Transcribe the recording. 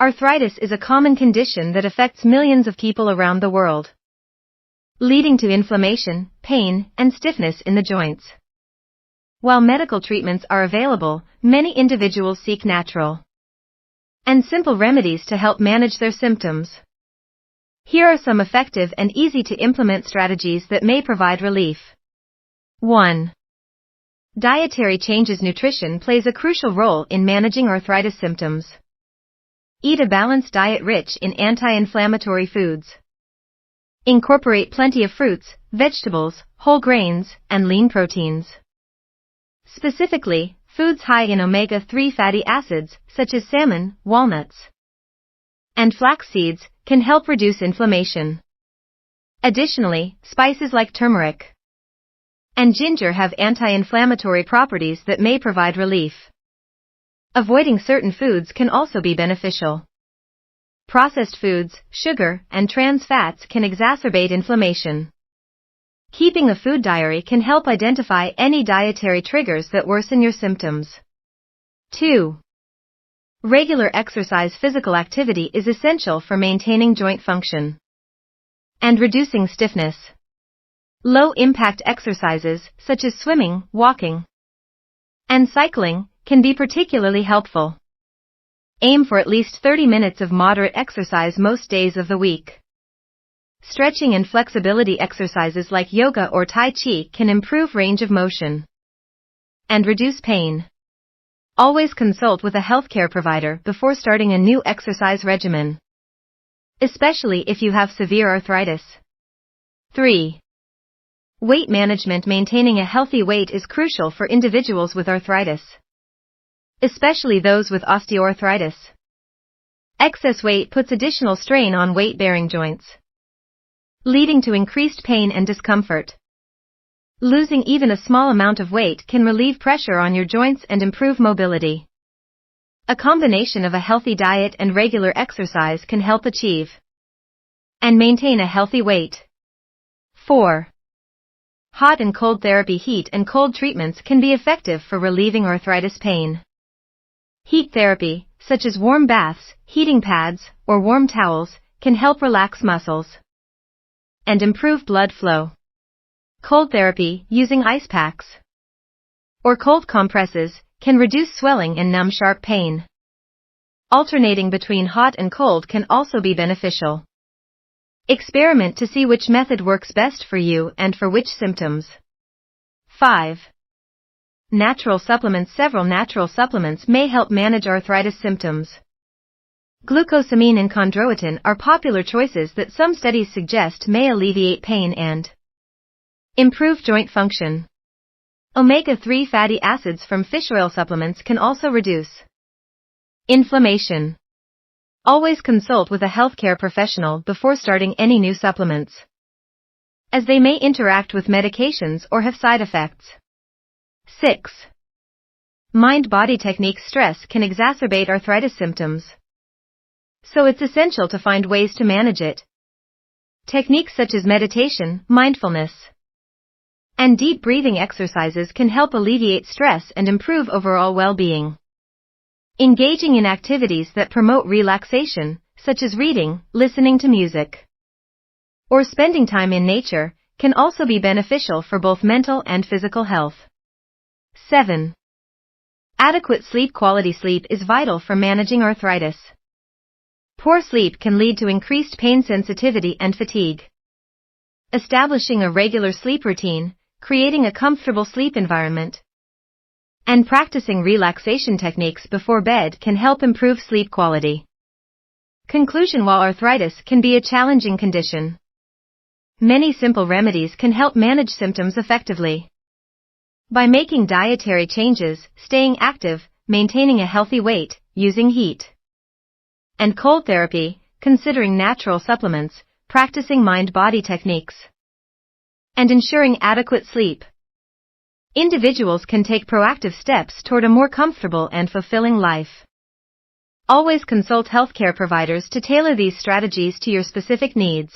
Arthritis is a common condition that affects millions of people around the world, leading to inflammation, pain, and stiffness in the joints. While medical treatments are available, many individuals seek natural and simple remedies to help manage their symptoms. Here are some effective and easy to implement strategies that may provide relief. 1. Dietary changes. Nutrition plays a crucial role in managing arthritis symptoms. Eat a balanced diet rich in anti-inflammatory foods. Incorporate plenty of fruits, vegetables, whole grains, and lean proteins. Specifically, foods high in omega-3 fatty acids, such as salmon, walnuts, and flax seeds, can help reduce inflammation. Additionally, spices like turmeric and ginger have anti-inflammatory properties that may provide relief. Avoiding certain foods can also be beneficial. Processed foods, sugar, and trans fats can exacerbate inflammation. Keeping a food diary can help identify any dietary triggers that worsen your symptoms. 2. Regular exercise. Physical activity is essential for maintaining joint function and reducing stiffness. Low-impact exercises, such as swimming, walking, and cycling, can be particularly helpful. Aim for at least 30 minutes of moderate exercise most days of the week. Stretching and flexibility exercises like yoga or tai chi can improve range of motion and reduce pain. Always consult with a healthcare provider before starting a new exercise regimen, especially if you have severe arthritis. 3. Weight management. Maintaining a healthy weight is crucial for individuals with arthritis, especially those with osteoarthritis. Excess weight puts additional strain on weight-bearing joints, leading to increased pain and discomfort. Losing even a small amount of weight can relieve pressure on your joints and improve mobility. A combination of a healthy diet and regular exercise can help achieve and maintain a healthy weight. 4. Hot and cold therapy. Heat and cold treatments can be effective for relieving arthritis pain. Heat therapy, such as warm baths, heating pads, or warm towels, can help relax muscles and improve blood flow. Cold therapy, using ice packs or cold compresses, can reduce swelling and numb sharp pain. Alternating between hot and cold can also be beneficial. Experiment to see which method works best for you and for which symptoms. 5. Natural supplements. Several natural supplements may help manage arthritis symptoms. Glucosamine and chondroitin are popular choices that some studies suggest may alleviate pain and improve joint function. Omega-3 fatty acids from fish oil supplements can also reduce inflammation. Always consult with a healthcare professional before starting any new supplements, as they may interact with medications or have side effects. 6. Mind-body techniques. Stress can exacerbate arthritis symptoms, so it's essential to find ways to manage it. Techniques such as meditation, mindfulness, and deep breathing exercises can help alleviate stress and improve overall well-being. Engaging in activities that promote relaxation, such as reading, listening to music, or spending time in nature, can also be beneficial for both mental and physical health. 7. Adequate sleep. Quality sleep is vital for managing arthritis. Poor sleep can lead to increased pain sensitivity and fatigue. Establishing a regular sleep routine, creating a comfortable sleep environment, and practicing relaxation techniques before bed can help improve sleep quality. Conclusion. While arthritis can be a challenging condition, many simple remedies can help manage symptoms effectively. By making dietary changes, staying active, maintaining a healthy weight, using heat and cold therapy, considering natural supplements, practicing mind-body techniques, and ensuring adequate sleep, individuals can take proactive steps toward a more comfortable and fulfilling life. Always consult healthcare providers to tailor these strategies to your specific needs.